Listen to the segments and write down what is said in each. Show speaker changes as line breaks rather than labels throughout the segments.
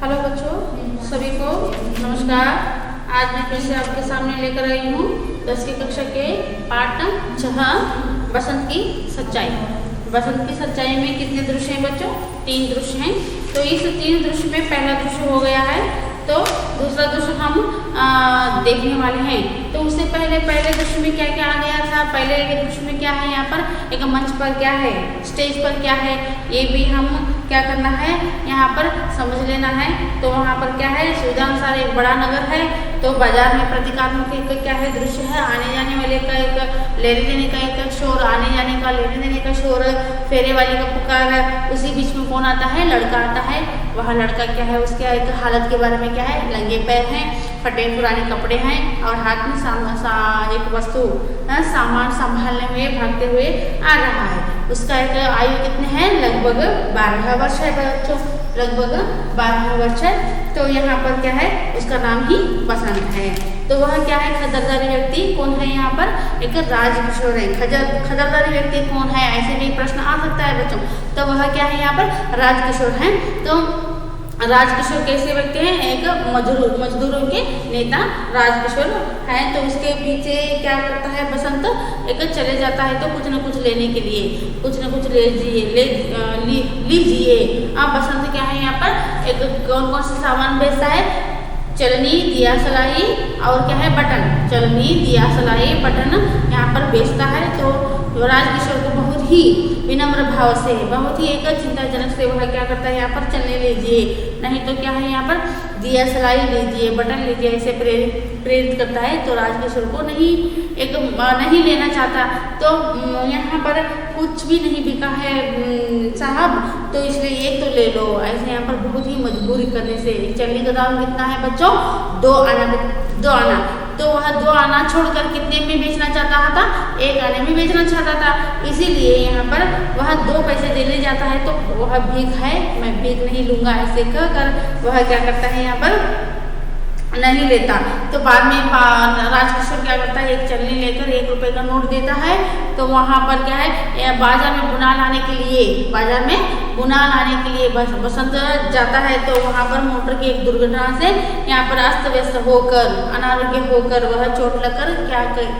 Hello बच्चों, सभी को नमस्कार। आज मैं फिर से आपके सामने लेकर आई हूँ 10वीं कक्षा के पाठ 6 बसंत की सच्चाई। बसंत की सच्चाई में कितने दृश्य हैं बच्चों? 3 दृश्य हैं। तो इस 3 दृश्य में पहला दृश्य हो गया है, तो दूसरा दृश्य हम देखने वाले हैं। तो उससे पहले दृश्य में क्या क्या आ गया था? पहले दृश्य में क्या है? यहाँ पर एक मंच पर क्या है, स्टेज पर क्या है, ये भी हम क्या करना है, यहाँ पर समझ लेना है। तो वहाँ पर क्या है, सुविधा अनुसार एक बड़ा नगर है, तो बाजार में प्रतीकात्मक एक क्या है, दृश्य है। आने जाने वाले का एक लेने देने का एक शोर, आने जाने का लेने देने का शोर, फेरे वाली का पुकार है। उसी बीच में कौन आता है? लड़का आता है। वह लड़का क्या है, उसके एक हालत के बारे में क्या है, नंगे पैर हैं, फटे पुराने कपड़े हैं और हाथ में एक वस्तु सामान संभालने में भागते हुए आ रहा है। उसका एक आयु कितने हैं? लगभग 12 वर्ष है बच्चों, लगभग 12 वर्ष है। तो यहाँ पर क्या है, उसका नाम ही बसंत है। तो वह क्या है, खजरदारी व्यक्ति कौन है? यहाँ पर एक राजकिशोर है। खजरदारी व्यक्ति कौन है, ऐसे भी प्रश्न आ सकता है बच्चों। तो वह क्या है, यहाँ पर राजकिशोर है। तो राजकिशोर कैसे व्यक्ति हैं? एक मजदूरों के नेता राजकिशोर है। तो उसके पीछे क्या करता है बसंत, एक चले जाता है तो कुछ न कुछ लेने के लिए, कुछ न कुछ लीजिए। अब बसंत क्या है, यहाँ पर एक कौन कौन से सामान बेचता है? चलनी, दिया सलाई और क्या है, बटन। चलनी, दिया सलाई, बटन यहाँ पर बेचता है। तो राजकिशोर को बहुत ही विनम्र भाव से, बहुत ही एक चिंताजनक से वह क्या करता है, यहाँ पर चलने लीजिए, नहीं तो क्या है, यहाँ पर दिया सलाई लीजिए, बटन लीजिए, ऐसे प्रेरित करता है। तो राजकिशोर को नहीं लेना चाहता। तो यहाँ पर कुछ भी नहीं बिका है साहब, तो इसलिए एक तो ले लो, ऐसे यहाँ पर बहुत ही मजबूरी करने से। चलनी का दाम कितना है बच्चों? 2 आना। तो वह 2 आना छोड़कर कितने में बेचना चाहता था? 1 आने में बेचना चाहता था। इसीलिए यहाँ पर वह 2 पैसे देने जाता है। तो वह भीख है, मैं भीख नहीं लूँगा, ऐसे कहकर वह क्या करता है, यहाँ पर नहीं लेता। तो बाद में राजकिशोर क्या करता है, एक चलनी लेकर 1 रुपये का नोट देता है। तो वहाँ पर क्या है, बाजार में बुना लाने के लिए बसंत जाता है। तो वहाँ पर मोटर की एक दुर्घटना से यहाँ पर अस्त व्यस्त होकर, अनारोग्य होकर, वह चोट लगकर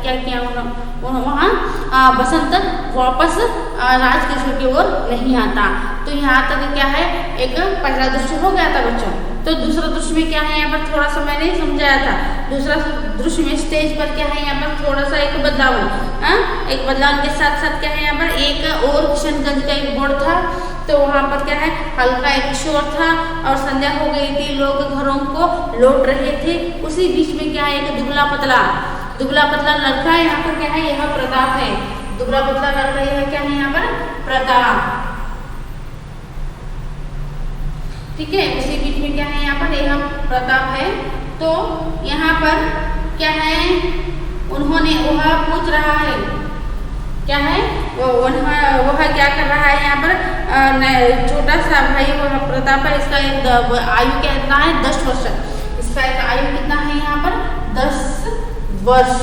क्या किया वहाँ बसंत वापस राजकिशोर की ओर नहीं आता। तो यहाँ तक क्या है, एक पहला दृश्य हो गया था बच्चों। तो दूसरा दृश्य में क्या है, यहाँ पर थोड़ा सा मैंने समझाया था। दूसरा दृश्य में स्टेज पर क्या है, यहाँ पर थोड़ा सा एक बदलाव के साथ साथ क्या है, यहाँ पर एक और किशनगंज का एक बोर्ड था। तो वहाँ पर क्या है, हल्का एक शोर था और संध्या हो गई थी, लोग घरों को लौट रहे थे। उसी बीच में क्या है, एक दुबला पतला लड़का है। यहाँ पर क्या है, यह प्रताप है। दुबला पतला लड़का, यह क्या है, यहाँ पर प्रताप, ठीक है। उसी बीच में क्या है, यहाँ पर यह प्रताप है। तो यहाँ पर क्या है, वह पूछ रहा है, क्या है, वह क्या कर रहा है, यहाँ पर छोटा सा भाई वह प्रताप है। इसका एक आयु कितना है? 10 वर्ष। इसका एक आयु कितना है, यहाँ पर 10 वर्ष,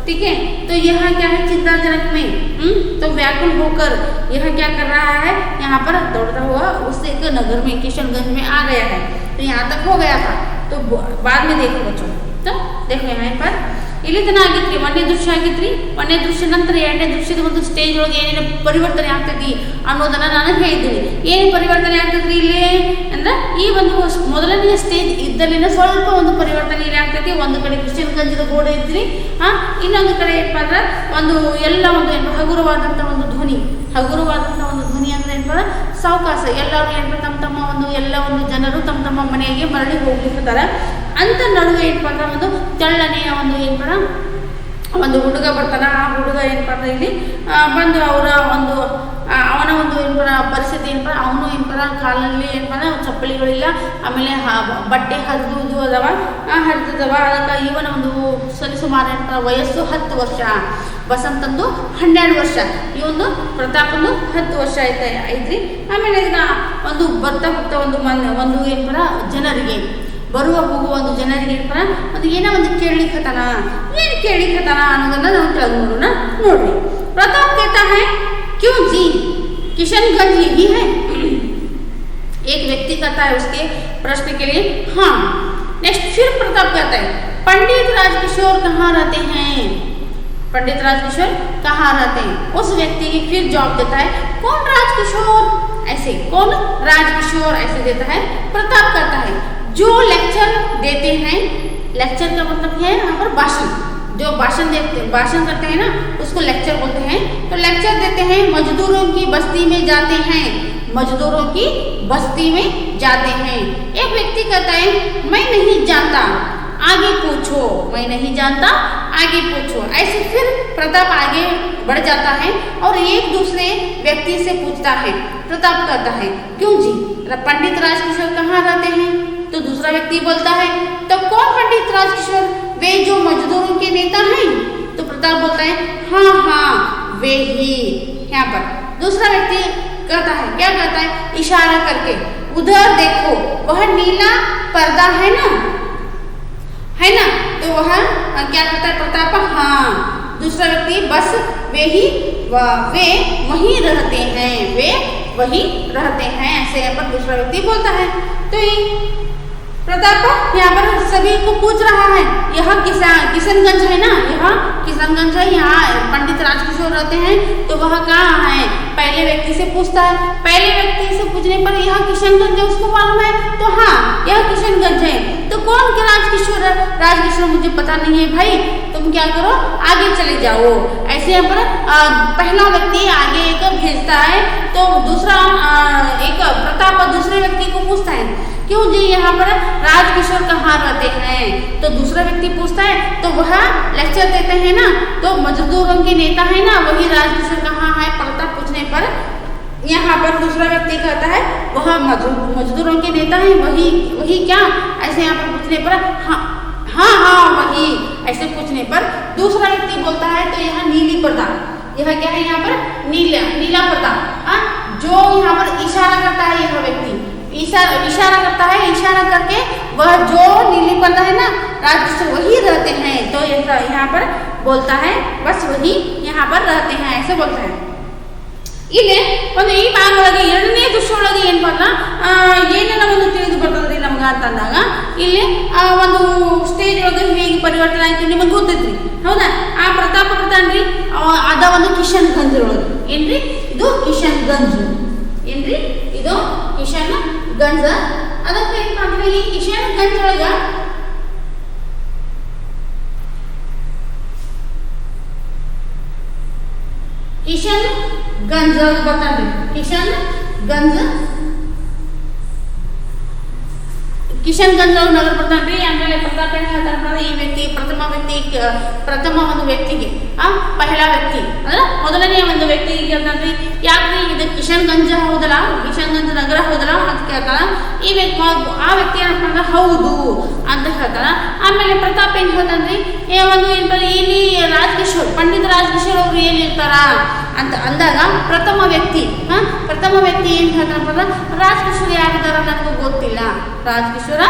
ठीक है। तो यह क्या है, चिंताजनक में तो व्याकुल होकर यह क्या कर रहा है, यहाँ पर दौड़ता हुआ उस एक नगर में, किशनगंज में आ गया है। तो यहाँ तक हो गया था। तो बाद में देखो बच्चों, तो देखो यहाँ पर ಇಲ್ಲಿ ತನ ಆಗಿತ್ರಿ, 1ನೇ ದೃಶ್ಯ ಆಗಿತ್ರಿ। 1ನೇ ದೃಶ್ಯ ನಂತರ 2ನೇ ದೃಶ್ಯದ ಒಂದು ಸ್ಟೇಜ್ ಒಳಗೆ ಏನೇನು ಪರಿವರ್ತನೆ ಆಗ್ತೈತಿ ಅನ್ನೋದನ್ನ ನಾನು ಹೇಳಿದ್ದೀನಿ। ಏನು ಪರಿವರ್ತನೆ ಆಗ್ತೈತ್ರಿ ಇಲ್ಲಿ ಅಂದ್ರೆ, ಈ ಒಂದು ಮೊದಲನೆಯ ಸ್ಟೇಜ್ ಇದ್ದಲ್ಲಿನ ಸ್ವಲ್ಪ ಒಂದು ಪರಿವರ್ತನೆ ಇಲ್ಲಿ ಆಗ್ತೈತಿ। ಒಂದು ಕಡೆ ಕಿಶನಗಂಜದ ಗೋಡೆ ಐತ್ರಿ, ಇನ್ನೊಂದು ಕಡೆ ಏನಪ್ಪ ಅಂದ್ರೆ ಒಂದು ಎಲ್ಲ ಒಂದು ಹಗುರವಾದಂಥ ಒಂದು ಧ್ವನಿ ಅಂದ್ರೆ ಏನಪ್ಪ, ಸಾವಕಾಶ ಎಲ್ಲರೂ ಏನಪ್ಪ ತಮ್ಮ ಒಂದು ಎಲ್ಲ ಒಂದು ಜನರು ತಮ್ಮ ಮನೆಗೆ ಮರಳಿ ಹೋಗ್ಲಿಕ್ಕತ್ತಾರ। ಅಂತ ನಡುವೆ ಏನಪ್ಪ ಅಂದ್ರೆ ಒಂದು ತೆಳ್ಳನೆಯ ಒಂದು ಏನಪ್ಪ ಒಂದು ಹುಡುಗ ಬರ್ತಾನ। ಆ ಹುಡುಗ ಏನಪ್ಪ ಅಂದ್ರೆ ಇಲ್ಲಿ ಬಂದು ಅವನ ಒಂದು ಏನಪ್ಪ ಪರಿಸ್ಥಿತಿ ಏನಪ್ಪ, ಅವನು ಏನಪ್ಪ ಕಾಲಲ್ಲಿ ಏನಪ್ಪ ಚಪ್ಪಲಿಗಳಿಲ್ಲ, ಆಮೇಲೆ ಬಟ್ಟೆ ಹರಿದವ ಅದಕ್ಕೆ ಇವನ ಒಂದು ಸರಿಸುಮಾರು ಏನಪ್ಪ ವಯಸ್ಸು 10 ವರ್ಷ, ಬಸಂತಂದು 12 ವರ್ಷ, ಇವೊಂದು ಪ್ರತಾಪಂದು 10 ವರ್ಷ ಐತ್ರಿ। ಆಮೇಲೆ ಇದನ್ನ ಒಂದು ಬರ್ತಾ ಒಂದು ಏನಪ್ಪ ಜನರಿಗೆ ಬರುವ ಹೋಗುವ ಒಂದು ಜನರಿಗೆ ಏನಪ್ಪ ಒಂದು ಏನೋ ಒಂದು ಕೇಳಲಿಕ್ಕತ್ತಾನ ಅನ್ನೋದನ್ನ ನಾವು ತಿಳಿದುಕೊಳ್ಳೋಣ। ನೋಡ್ರಿ, प्रताप कहता है क्यों जी, किशनगंज यही है? एक व्यक्ति कहता है उसके प्रश्न के लिए हाँ। नेक्स्ट फिर प्रताप कहता है पंडित राजकिशोर कहाँ रहते हैं? पंडित राजकिशोर कहाँ रहते हैं? उस व्यक्ति फिर जवाब देता है कौन राजकिशोर? ऐसे कौन राजकिशोर ऐसे देता है। प्रताप कहता है जो लेक्चर देते हैं, लेक्चर का मतलब है यहाँ पर भाषण, जो भाषण करते हैं ना उसको लेक्चर बोलते हैं। तो लेक्चर देते हैं मजदूरों की बस्ती में जाते हैं, मजदूरों की बस्ती में जाते हैं। एक व्यक्ति कहता है मैं नहीं जानता, आगे पूछो, मैं नहीं जानता आगे पूछो। ऐसे फिर प्रताप आगे बढ़ जाता है और एक दूसरे व्यक्ति से पूछता है। प्रताप कहता है क्यों जी पंडित राजकिशोर कहाँ रहते हैं? तो दूसरा व्यक्ति बोलता है तो कौन पंडित राजकिशोर? वे जो मजदूरों के नेता हैं। तो प्रताप बोलता है हाँ हाँ वे ही। यहाँ पर दूसरा व्यक्ति कहता है, क्या कहता है? इशारा करके उधर देखो वह नीला पर्दा है ना, है ना। तो वह क्या कहता है प्रताप? हाँ। दूसरा व्यक्ति बस वे वहीं रहते हैं, वे वहीं रहते हैं, ऐसे यहाँ पर दूसरा व्यक्ति बोलता है। तो प्रताप यहाँ पर सभी को पूछ रहा है यह किशनगंज है ना, यह किशनगंज है, यहाँ पंडित राजकिशोर रहते हैं तो वह कहाँ है? पहले व्यक्ति से पूछता है। पहले व्यक्ति से पूछने पर यह किशनगंज है उसको मालूम है, तो हाँ यह किशनगंज है। तो कौन के राजकिशोर है? राजकिशोर मुझे पता नहीं है भाई, तुम क्या करो आगे चले जाओ। ऐसे यहाँ पर पहला व्यक्ति आगे एक भेजता है तो दूसरा एक प्रताप दूसरे व्यक्ति को पूछता है क्यों जी यहाँ पर राजकिशोर कहाँ रहते हैं? तो दूसरा व्यक्ति पूछता है तो वह लेक्चर देते हैं ना, तो मजदूरों के नेता है ना, वही राजकिशोर कहाँ है? प्रताप पूछने पर यहाँ पर दूसरा व्यक्ति कहता है वह मजदूरों के नेता है, वही क्या? ऐसे यहाँ पर पूछने पर हाँ वही। ऐसे पूछने पर दूसरा व्यक्ति बोलता है तो यह नीली पर्दा, यह क्या है यहाँ पर? नीला पर्दा। जो यहाँ पर इशारा करता है, यह व्यक्ति इशारा करता है, इशारा करके वह जो नीली पर्दा है ना राजकिशोर वही रहते हैं। तो यहाँ पर बोलता है बस वही यहाँ पर रहते हैं, ऐसे बोलता है। ಇಲ್ಲಿ ಒಂದು ಈ ಭಾಗದೊಳಗೆ ಎರಡನೇ ದೃಶ್ಯದೊಳಗೆ ಏನು ಬಂದ ಏನೆಲ್ಲ ಒಂದು ತಿಳಿದು ಬರ್ತದ್ರಿ ನಮ್ಗೆ ಅಂತಂದಾಗ ಇಲ್ಲಿ ಒಂದು ಸ್ಟೇಜ್ ಒಳಗೆ ಹೇಗೆ ಪರಿವರ್ತನೆ ಆಯ್ತು ನಿಮಗೆ ಗೊತ್ತೈತ್ರಿ, ಹೌದಾ? ಆ ಪ್ರತಾಪ ಬರ್ತಾನ್ರಿ, ಅದ ಒಂದು ಕಿಶನ್ಗಂಜ್ ಒಳಗೆ ಏನ್ರಿ ಇದು ಕಿಶನ್ಗಂಜ್, ಏನ್ರಿ ಇದು ಕಿಶನ್ಗಂಜ್. ಅದಕ್ಕೆ ಏನು ಮಾಡ್ತೀವಿ ಈ ಕಿಶನ್ಗಂಜ್ ಒಳಗ किशनगंज बताते किशनगंज नगर ಬರ್ತಾನ್ರಿ. ಆಮೇಲೆ ಪ್ರತಾಪ ಏನು ಹೇಳ್ತಾರಂದ್ರೆ ಈ ವ್ಯಕ್ತಿ ಪ್ರಥಮ ಒಂದು ವ್ಯಕ್ತಿಗೆ ಪಹಲ ವ್ಯಕ್ತಿ ಅಂದ್ರೆ ಮೊದಲನೇ ಒಂದು ವ್ಯಕ್ತಿಗೆ ಕೇಳ್ತಾನ್ರಿ ಯಾಕ್ರಿ ಇದು ಕಿಶನ್ಗಂಜ್ ಹೌದಲ್ಲ, ಕಿಶನ್ಗಂಜ್ ನಗರ ಹೌದಲ್ಲ ಅಂತ ಕೇಳ್ತಾರ. ಈ ವ್ಯಕ್ತಿ ಆ ವ್ಯಕ್ತಿ ಏನಪ್ಪ ಅಂದ್ರೆ ಹೌದು ಅಂತ ಹೇಳ್ತಾರ. ಆಮೇಲೆ ಪ್ರತಾಪ್ ಏನು ಹೇಳ್ತಾನ್ರಿ ಒಂದು ಇಲ್ಲಿ ಪಂಡಿತ ರಾಜಕಿಶೋರ್ ಅವರು ಏನಿರ್ತಾರ ಅಂತ ಅಂದಾಗ ಪ್ರಥಮ ವ್ಯಕ್ತಿ ಏನು ಹೇಳ್ತಾರಪ್ಪ ಅಂದ್ರೆ ರಾಜಕಿಶೋರ್ ಯಾರಿದಾರ ನನಗೆ ಗೊತ್ತಿಲ್ಲ, ರಾಜಕಿಶೋರ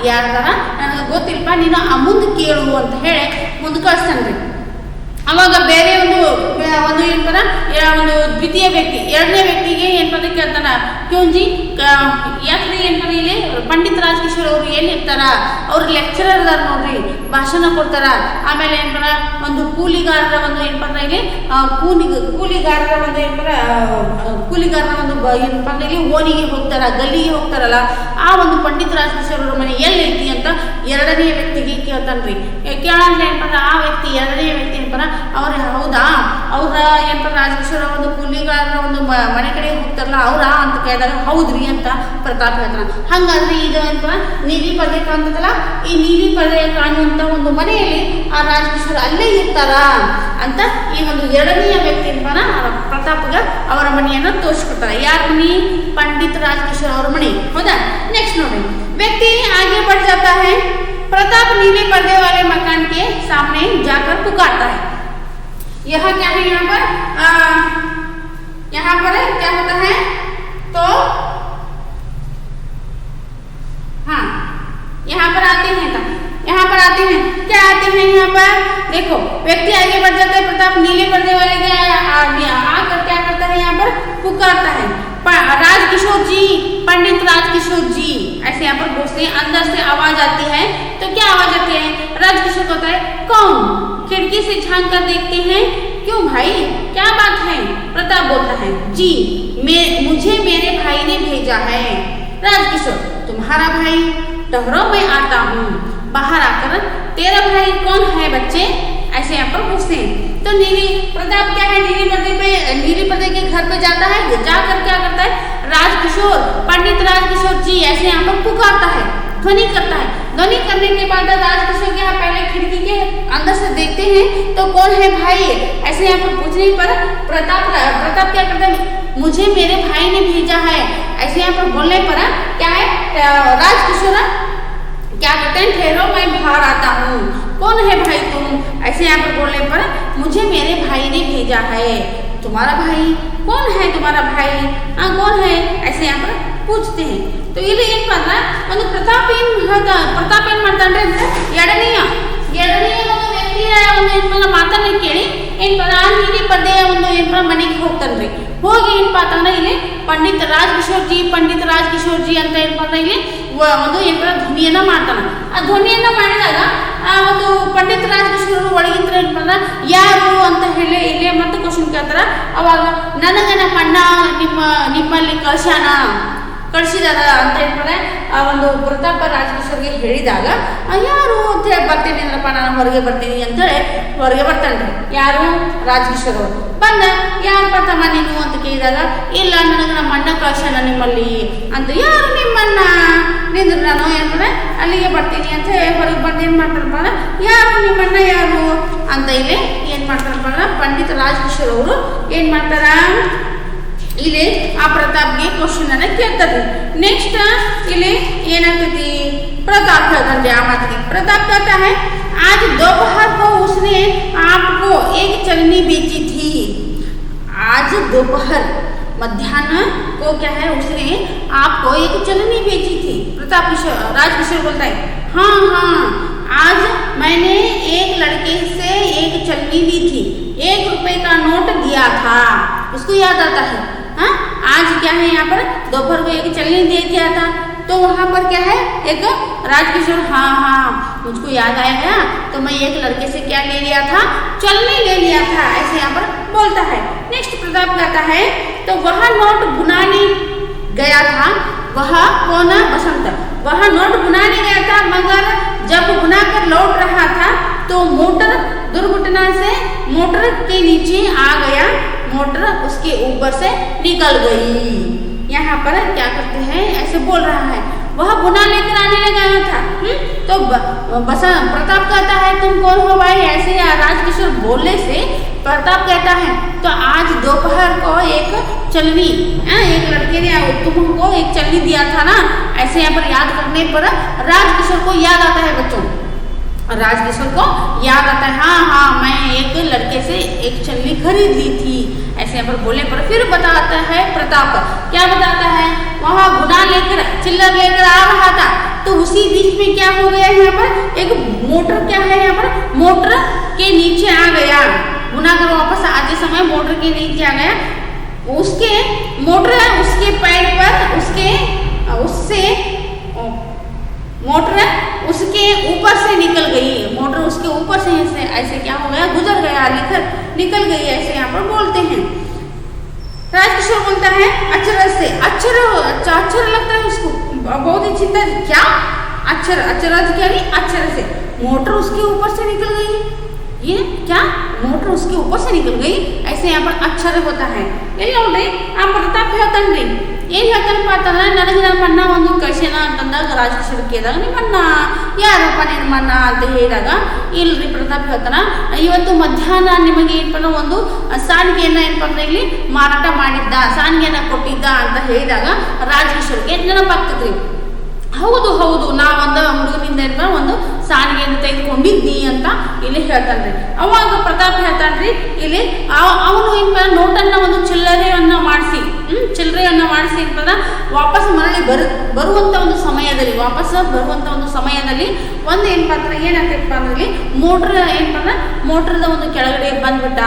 ಯಾರಿದಾರ ನನಗೆ ಗೊತ್ತಿಲ್ಪ, ನೀನು ಮುಂದೆ ಕೇಳು ಅಂತ ಹೇಳಿ ಮುಂದೆ ಕಳಿಸ್ತಾನ್ರಿ. ಅವಾಗ ಬೇರೆ ಒಂದು ಏನಂತಾರ ಒಂದು ದ್ವಿತೀಯ ವ್ಯಕ್ತಿ ಎರಡನೇ ವ್ಯಕ್ತಿಗೆ ಏನಂತ ಕೇಳ್ತಾನ ಕ್ಯೂಂಜಿ ಯಾಕ್ರಿ ಏನಂತಾರ ಇಲ್ಲಿ ಪಂಡಿತ್ ರಾಜಕಿಶೋರ್ ಅವರು ಎಲ್ಲಿರ್ತಾರ? ಅವ್ರು ಲೆಕ್ಚರರ್ ಅದಾರ ನೋಡ್ರಿ, ಭಾಷಣ ಕೊಡ್ತಾರ. ಆಮೇಲೆ ಏನಂತಾರ ಒಂದು ಕೂಲಿಗಾರರ ಒಂದು ಏನಂತಾರ ಇಲ್ಲಿ ಕೂಲಿಗಾರರ ಒಂದು ಕೂಲಿಗಾರರ ಒಂದು ಏನಪ್ಪ ಅಂದ್ರೆ ಇಲ್ಲಿ ಓಣಿಗೆ ಹೋಗ್ತಾರ, ಗಲ್ಲಿಗೆ ಹೋಗ್ತಾರಲ್ಲ, ಆ ಒಂದು ಪಂಡಿತ್ ರಾಜಕಿಶೋರ್ ಅವ್ರ ಮನೆ ಎಲ್ಲೈತಿ ಅಂತ ಎರಡನೇ ವ್ಯಕ್ತಿಗೆ ಕೇಳ್ತಾನ್ರಿ. ಕೇಳಂದ್ರೆ ಏನಂತಾರ ಆ ವ್ಯಕ್ತಿ ಎರಡನೇ ವ್ಯಕ್ತಿ ಏನಂತಾರ ಅವ್ರ ಹೌದಾ ಅವ್ರ ಏನಪ್ಪ ರಾಜಕಿಶೋರ್ ಒಂದು ಕೂಲಿಗಾರರ ಒಂದು ಮನೆ ಕಡೆ ಹೋಗ್ತಾರಲ್ಲ ಅವ್ರ ಅಂತ ಕೇಳಿದಾಗ ಹೌದ್ರಿ ಅಂತ ಪ್ರತಾಪ್ ಹೇಳ್ತಾನ. ಹಂಗಾದ್ರೆ ಇದು ಏನಪ್ಪ ನೀಲಿ ಪರ್ದೆ ಕಾಣ್ತದಲ್ಲ, ಈ ನೀಲಿ ಪರ್ದೆ ಕಾಣುವಂತ ಒಂದು ಮನೆಯಲ್ಲಿ ಆ ರಾಜಕಿಶೋರ್ ಅಲ್ಲೇ ಇರ್ತಾರ ಅಂತ ಈ ಒಂದು ಎರಡನೆಯ ವ್ಯಕ್ತಿ ಏನಪ್ಪ ಪ್ರತಾಪ್ಗ ಅವರ ಮನೆಯನ್ನು ತೋರಿಸ್ಕೊಡ್ತಾರೆ. ಯಾರ ಮನೆ? पंडित राजकिशोर और मणि, होता। नेक्स्ट नोटिस, व्यक्ति आगे बढ़ जाता है, प्रताप नीले पर्दे वाले मकान के सामने जाकर पुकारता है। यह क्या है? यहाँ पर क्या होता है? तो हाँ यहाँ पर आते हैं, क्या आते हैं यहाँ पर? देखो व्यक्ति आगे बढ़ जाता है, प्रताप नीले पर्दे वाले के आकर क्या करता है? यहाँ पर पुकारता है, राजकिशोर जी पंडित राजकिशोर जी, ऐसे यहाँ पर पूछते हैं। अंदर से आवाज आती है, तो क्या आवाज आती है? राजकिशोर कहता है कौन? खिड़की से झांक कर देखते हैं। क्यों भाई, क्या बात है? प्रताप बोलता है जी मुझे मेरे भाई ने भेजा है। राजकिशोर तुम्हारा भाई? ठहरो मैं आता हूँ। बाहर आकर तेरा भाई कौन है बच्चे? ऐसे यहाँ पर पूछते हैं। तो प्रताप क्या है, नीली पर्दे के घर पे जाता है। जाकर क्या करता है? राजकिशोर, पंडित राजकिशोर जी, ऐसे यहाँ पर पुकारता है, ध्वनि करता है। ध्वनि करने के बाद राजकिशोर के यहाँ पहले खिड़की के अंदर से देखते हैं तो कौन है भाई, ऐसे यहाँ पर पूछने पर प्रताप क्या करता है? मुझे मेरे भाई ने भेजा है। ऐसे यहाँ पर बोलने पर क्या है, राजकिशोर क्या कहते हैं? ठहरो मैं बाहर आता हूँ। कौन है भाई तुम? ऐसे यहाँ पर बोलने पर मुझे मेरे भाई ने भेजा है। तुम्हारा भाई? कौन है तुम्हारा भाई? हाँ कौन है? ऐसे यहाँ पर पूछते हैं। तो ಇಲ್ಲಿ ಏನ್ ಮಾಡ್ದ, ಒಂದು ಪ್ರತಾಪ್ ಏನ್ ಮಾಡ್ತಾನೆ ಅಂದ್ರೆ ಎರಡನೆಯ ಒಂದು ವ್ಯಕ್ತಿಯ ಒಂದು ಏನ್ ಮಾತನ್ನ ಕೇಳಿ ಏನ್ ನೀಲಿ ಪರ್ದೆಯ ಒಂದು ಏನ್ ಮನೆಗೆ ಹೋಗ್ತಾನ್ರಿ. ಹೋಗಿ ಏನಪ್ಪಾ ಅಂತಂದ್ರೆ ಇಲ್ಲಿ पंडित राजकिशोर जी ಅಂತ ಏನಪ್ಪ ಇಲ್ಲಿ ಒಂದು ಏನ್ ಧ್ವನಿಯನ್ನ ಮಾಡ್ತಾನೆ. ಆ ಧ್ವನಿಯನ್ನ ಮಾಡಿದಾಗ ಆ ಒಂದು पंडित ರಾಜಕಿಶೋರ್ ಒಳಗಿಂದ ಏನಪ್ಪ ಯಾರು ಅಂತ ಹೇಳಿ ಇಲ್ಲಿ ಮತ್ತೆ ಕ್ವಶನ್ ಕೇಳ್ತಾರ. ಅವಾಗ ನನಗೆ ನಮ್ಮ ಅಣ್ಣ ನಿಮ್ಮಲ್ಲಿ ಕಳಿಸಿದಾರ ಅಂತ ಹೇಳ್ತಾರೆ. ಆ ಒಂದು ಪ್ರತಾಪ ರಾಜಕಿಶೋರ್ಗೆ ಹೇಳಿದಾಗ ಯಾರು ಅಂತ ಹೇಳಿ ಬರ್ತೀನಿ ಅಂದ್ರಪ್ಪ, ನಾನು ಹೊರಗೆ ಬರ್ತೀನಿ ಅಂತೇಳಿ ಹೊರಗೆ ಬರ್ತಾನೆ. ಯಾರು? ರಾಜಕಿಶೋರ್ ಅವರು ಬಂದ ಯಾರಪ್ಪ ತಮ್ಮ ನೀನು ಅಂತ ಕೇಳಿದಾಗ ಇಲ್ಲ ನನಗೆ ನಮ್ಮ ಅಣ್ಣ ಕಳ್ಸ್ಯಾನ ನಿಮ್ಮಲ್ಲಿ ಅಂತ. ಯಾರು ನಿಮ್ಮಣ್ಣ? ನಿಂದ್ರೆ ನಾನು ಏನಂದ್ರೆ ಅಲ್ಲಿಗೆ ಬರ್ತೀನಿ ಅಂತ ಹೊರಗೆ ಬಂದು ಏನು ಮಾಡ್ತಾರಪ್ಪ ಅಂದ್ರೆ ಯಾರು ನಿಮ್ಮಣ್ಣ ಯಾರು ಅಂತ ಇಲ್ಲಿ ಏನು ಮಾಡ್ತಾರಪ್ಪ ಅಂದ್ರೆ पंडित ರಾಜಕಿಶೋರ್ ಅವರು ಏನು ಮಾಡ್ತಾರ, ಇಲ್ಲಿ ಆ ಪ್ರತಾಪ್ಗೆ ಕ್ವಶನ್ ಅನ್ನ ಕೇಳ್ತಾರೆ. नेक्स्ट ಇಲ್ಲಿ ಏನಾಗ್ತೈತಿ, प्रताप ಹೇಳ್ತಾನೆ ಆ ಮಾತಿಗೆ. प्रताप कहता है आज दोपहर को उसने आपको एक चलनी बेची थी। आज दोपहर मध्याह्न को क्या है, उसने आपको एक चलनी बेची थी। राजकिशोर बोलता है हाँ आज मैंने एक लड़के से एक चलनी ली थी, 1 रुपए का नोट दिया था। उसको याद आता है। हाँ आज क्या है, यहाँ पर दोपहर को एक चलनी दे दिया था। तो वहाँ पर क्या है, एक राजकिशोर हाँ मुझको याद आया गया, तो मैं एक लड़के से क्या ले लिया था, चलनी ले लिया था, ऐसे यहाँ पर बोलता है। नेक्स्ट प्रताप कहता है तो वह नोट बुनाने गया था। वह कौन? बसंत। वह नोट बुनाने गया था, मगर जब बुनाकर लौट रहा था तो मोटर दुर्घटना से मोटर के नीचे आ गया, मोटर उसके ऊपर से निकल गई। यहाँ पर क्या करते हैं, ऐसे बोल रहा है वह बुना लेकर आने लगा था। तो प्रताप कहता है तुम कौन हो भाई? ऐसे राजकिशोर बोलने से प्रताप कहता है तो आज दोपहर को एक चलनी, एक लड़के ने तुमको एक चलनी दिया था ना। ऐसे यहाँ पर याद करने पर राजकिशोर को याद आता है बच्चों, राजकिशोर को याद आता है हाँ मैं एक लड़के से एक चलनी खरीद ली थी। ऐसे यहाँ पर बोलने पर फिर बताता है प्रताप, क्या बताता है, वहाँ गुना लेकर चिल्लर लेकर आ रहा था तो उसी बीच में क्या हो गया, यहाँ पर एक मोटर क्या है, यहाँ पर मोटर के नीचे आ गया। गुना कर वापस आते समय मोटर के नीचे आ गया, उसके मोटर उसके पैर पर उससे मोटर उसके ऊपर से निकल गई। मोटर उसके ऊपर से ऐसे क्या हो गया, गुजर गया, निकल गई, ऐसे यहाँ पर बोलते हैं। राजकिशोर बोलता है अक्षर से, अक्षर लगता है उसको, बहुत ही चिंता, क्या अक्षर क्या नहीं, अक्षर से मोटर उसके ऊपर से निकल गई। ये क्या, मोटर उसके ऊपर से निकल गई, ऐसे यहाँ पर अक्षर होता है। ये नोड्री आ प्रताप ಹೇಳ್ತಾನ್ರಿ, ಏನು ಹೇಳ್ತಾನಪ್ಪ ಅಂತಂದ್ರೆ ನನಗೆ ನಮ್ಮ ಅಣ್ಣ ಒಂದು ಕಳ್ಸ್ಯಾನ ಅಂತಂದಾಗ ರಾಜಕಿಶೋರ್ ಕೇಳಿದಾಗ ನಿಮ್ಮ ಅಣ್ಣ ಯಾರಪ್ಪ ನಿಮ್ಮ ಅಣ್ಣ ಅಂತ ಹೇಳಿದಾಗ ಇಲ್ರಿ ಪ್ರತಾಪ್ ಹೇಳ್ತಾನ ಇವತ್ತು ಮಧ್ಯಾಹ್ನ ನಿಮಗೆ ಏನಪ್ಪ ಒಂದು ಸಾರಿಗೆಯನ್ನು ಏನಪ್ಪ ಅಂದ್ರೆ ಇಲ್ಲಿ ಮಾರಾಟ ಮಾಡಿದ್ದ, ಸಾರಿಗೆಯನ್ನು ಕೊಟ್ಟಿದ್ದ ಅಂತ ಹೇಳಿದಾಗ ರಾಜಕಿಶೋರ್ಗೆ ನೆನಪಾಗ್ತದ್ರಿ. ಹೌದು ನಾ ಒಂದು ಹುಡುಗನಿಂದ ಒಂದು ಸಾರಿಗೆಯನ್ನು ತೆಗೆದುಕೊಂಡಿದ್ನಿ ಅಂತ ಇಲ್ಲಿ ಹೇಳ್ತಾನ್ರಿ. ಅವಾಗ ಪ್ರತಾಪ್ ಹೇಳ್ತಾನ್ರಿ ಇಲ್ಲಿ ಅವನು ಏನಪ್ಪ ನೋಟನ್ನು ಒಂದು ಚಿಲ್ಲರೆಯನ್ನು ಮಾಡಿಸಿ ಏನಪ್ಪ ವಾಪಸ್ ಮರಳಿ ಬರುವಂಥ ಒಂದು ಸಮಯದಲ್ಲಿ ಒಂದು ಏನಪ್ಪ ಅಂದ್ರೆ ಏನಾಗ್ತೈತಪ್ಪ ಅಂದ್ರೆ ಇಲ್ಲಿ ಮೋಟ್ರದ ಒಂದು ಕೆಳಗಡೆ ಬಂದ್ಬಿಟ್ಟ.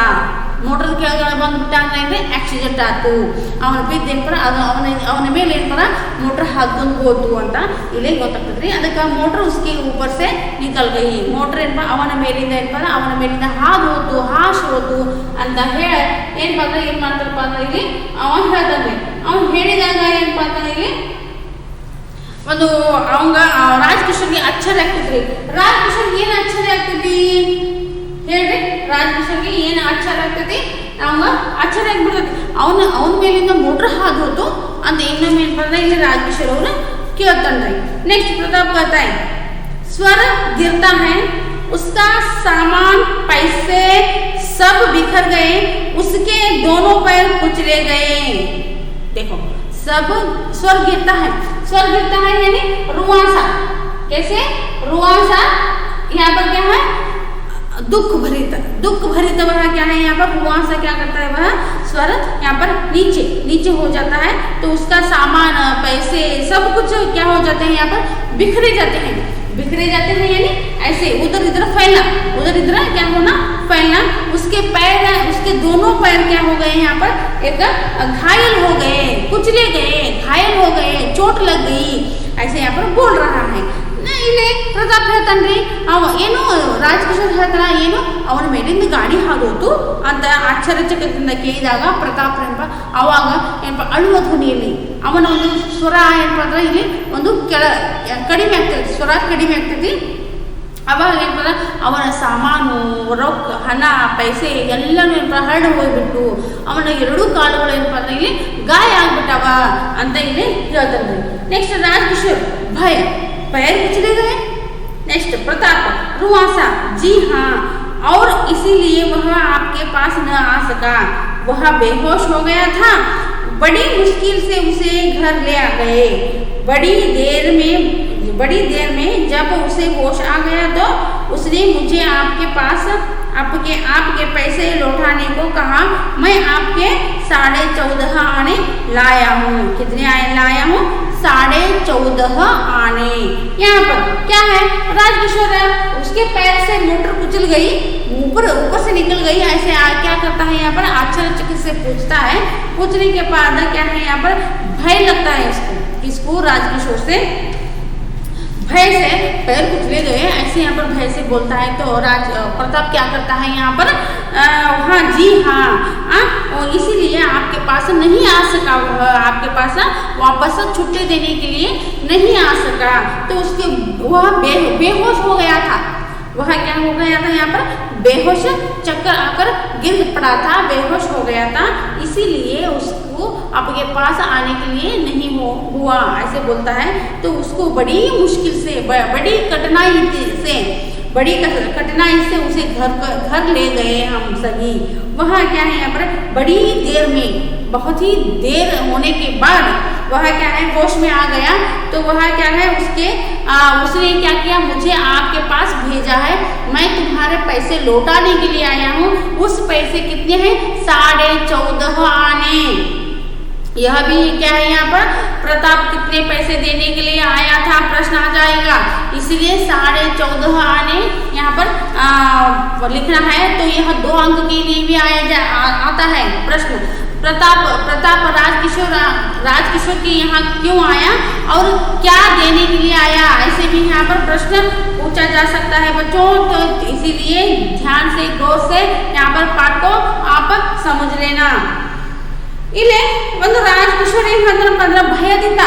ಮೋಟರ್ ಕೆಳಗಡೆ ಬಂದ್ಬಿಟ್ಟ ಅಂದ್ರೆ ಆಕ್ಸಿಡೆಂಟ್ ಆಯ್ತು, ಅವನ ಬಿದ್ದು ಏನಪ್ಪ ಅದು ಅವನ ಮೇಲೆ ಏನಪ್ಪ मोटर हाथबंद ಹೋತು ಅಂತ ಇಲ್ಲಿ ಗೊತ್ತಾಗ್ತದ್ರಿ. ಅದಕ್ಕೆ ಮೋಟರ್ ಉಸ್ಕಿ ऊपर से निकल गई, ಮೋಟರ್ ಏನಪ್ಪ ಅವನ ಮೇಲಿಂದ ಹಾದು ಹೋತು, ಹಾಶ್ ಹೋತು ಅಂತ ಹೇಳಿ ಏನಪ್ಪ ಅಂದ್ರೆ ಏನ್ ಮಾಡ್ತಾರಪ್ಪ ಅಂದ್ರೆ ಇಲ್ಲಿ ಅವನ್ ಹೇಳ್ತಾನೆ. ಅವನ್ ಹೇಳಿದಾಗ ಏನಪ್ಪ ಅಂತಂದ್ರೆ ಇಲ್ಲಿ ಒಂದು ಅವಂಗ ರಾಜಕಿಶೋರ್ಗೆ ಆಶ್ಚರ್ಯ ಆಗ್ತದ್ರಿ. ರಾಜಕಿಶೋರ್ಗೆ ಏನು ಆಶ್ಚರ್ಯ ಆಗ್ತೈತಿ ಹೇಳ್ರಿ? ರಾಜಕಿಶೋರ್ಗೆ ಏನು ಆಶ್ಚರ್ಯ ಆಗ್ತೈತಿ? ಅವಂಗ ಆಶ್ಚರ್ಯ ಆಗ್ಬಿಡ್ತೈತಿ. ಅವನ ಮೇಲಿಂದ ಮೋಟರ್ ಹಾದು ಹೋತು ಅಂತ ಇನ್ನೊಮ್ಮೆ ಏನಪ್ಪ ಅಂದ್ರೆ ಇಲ್ಲಿ राजकिशोर ಅವರು ಕೇಳ್ತಾನ್ರಿ. नेक्स्ट प्रताप कहता है स्वर गिरता है, उसका सामान पैसे सब बिखर गए, उसके दोनों पैर कुचले गए। देखो सब स्वर गिरता है यानी रुआसा। कैसे रुआसा? यहाँ पर क्या है? दुख भरित वह क्या है यहाँ पर रुआसा क्या करता है? वह स्वर यहाँ पर नीचे हो जाता है, तो उसका सामान पैसे सब कुछ क्या हो जाते हैं? यहाँ पर बिखरे जाते हैं यानी ऐसे उधर इधर फैलना, क्या होना? फैलना। उसके पैर, उसके दोनों पैर क्या हो गए? यहाँ पर एक घायल हो गए, कुचले गए, घायल हो गए, चोट लग गई, ऐसे यहाँ पर बोल रहा है। ಇಲ್ಲಿ ಪ್ರತಾಪ್ ಹೇಳ್ತಾನ್ರಿ, ಏನು ರಾಜಕಿಶೋರ್ ಹೇಳ್ತಾನ, ಏನು ಅವನ ಮೇಲಿಂದ ಗಾಡಿ ಹಾದೋತು ಅಂತ ಆಶ್ಚರ್ಯಚಕಿತದಿಂದ ಕೇಳಿದಾಗ ಪ್ರತಾಪ್ ಏನಪ್ಪ ಅವಾಗ ಏನಪ್ಪ ಅಳುವ ಧ್ವನಿಯಲ್ಲಿ ಅವನ ಒಂದು ಸ್ವರ ಏನಪ್ಪ ಅಂದ್ರೆ ಇಲ್ಲಿ ಒಂದು ಕಡಿಮೆ ಆಗ್ತೈತಿ, ಸ್ವರ ಕಡಿಮೆ ಆಗ್ತೈತಿ. ಅವಾಗ ಏನಪ್ಪ ಅವನ ಸಾಮಾನು, ರೊಕ್ಕ, ಹಣ, ಪೈಸೆ ಎಲ್ಲನೂ ಏನಪ್ಪ ಹರಡು ಹೋಗ್ಬಿಟ್ಟು ಅವನ ಎರಡೂ ಕಾಲುಗಳು ಏನಪ್ಪ ಅಂದ್ರೆ ಇಲ್ಲಿ ಗಾಯ ಆಗ್ಬಿಟ್ಟವ ಅಂತ ಇಲ್ಲಿ ಹೇಳ್ತಾನೆ. ನೆಕ್ಸ್ಟ್ ರಾಜಕಿಶೋರ್ ಭಯ, पैर कुचले गए। नेक्स्ट प्रताप रुआसा, जी हाँ, और इसीलिए वह आपके पास न आ सका, वह बेहोश हो गया था, बड़ी मुश्किल से उसे घर ले आ गए, बड़ी देर में जब उसे होश आ गया तो उसने मुझे आपके पास आपके पैसे लौटाने को कहा। मैं आपके 14.5 आने लाया हूँ। कितने लाया हूँ? 14.5 आने। यहाँ पर क्या है? राजकिशोर है, उसके पैर से मोटर कुचल गई, ऊपर से निकल गई, ऐसे क्या करता है यहाँ पर आश्चर्यचकित से पूछता है। पूछने के बाद क्या है यहाँ पर भय लगता है इसको राजकिशोर से, भय से पैर कुचले गए ऐसे यहाँ पर भय से बोलता है। तो प्रताप क्या करता है यहाँ पर? हाँ जी हाँ, और इसीलिए आपके पास नहीं आ सका, आपके पास वापस छुट्टी देने के लिए नहीं आ सका। तो उसके वह बेहोश हो गया था, वह क्या हो गया था यहाँ पर? बेहोश, चक्कर आकर गिर पड़ा था, बेहोश हो गया था, इसीलिए उसको आपके पास आने के लिए नहीं हुआ, ऐसे बोलता है। तो उसको बड़ी मुश्किल से, बड़ी कठिनाई से उसे घर ले गए हम सभी। वहाँ क्या है यहाँ पर? बड़ी देर में, बहुत ही देर होने के बाद वह क्या है होश में आ गया। तो वह क्या है उसने क्या किया? मुझे आपके पास भेजा है, मैं तुम्हारे पैसे लौटाने के लिए आया हूँ। उस पैसे कितने हैं? 14.5 आने। यह भी क्या है यहाँ पर? प्रताप कितने पैसे देने के लिए आया था प्रश्न आ जाएगा, इसलिए 14.5 आने यहाँ पर लिखना है। तो यह 2 अंक के लिए भी आता है प्रश्न। प्रताप राजकिशोर के यहाँ क्यों आया और क्या देने के लिए आया, ऐसे भी यहाँ पर प्रश्न पूछा जा सकता है बच्चों। तो इसीलिए ध्यान से, गौर से यहाँ पर पाठ को आप समझ लेना। ಇಲ್ಲಿ ಒಂದು ರಾಜಕಿಶೋರ್ ಏನು ಹೇಳ್ತಾರಪ್ಪ ಅಂದ್ರೆ ಭಯದಿಂದ,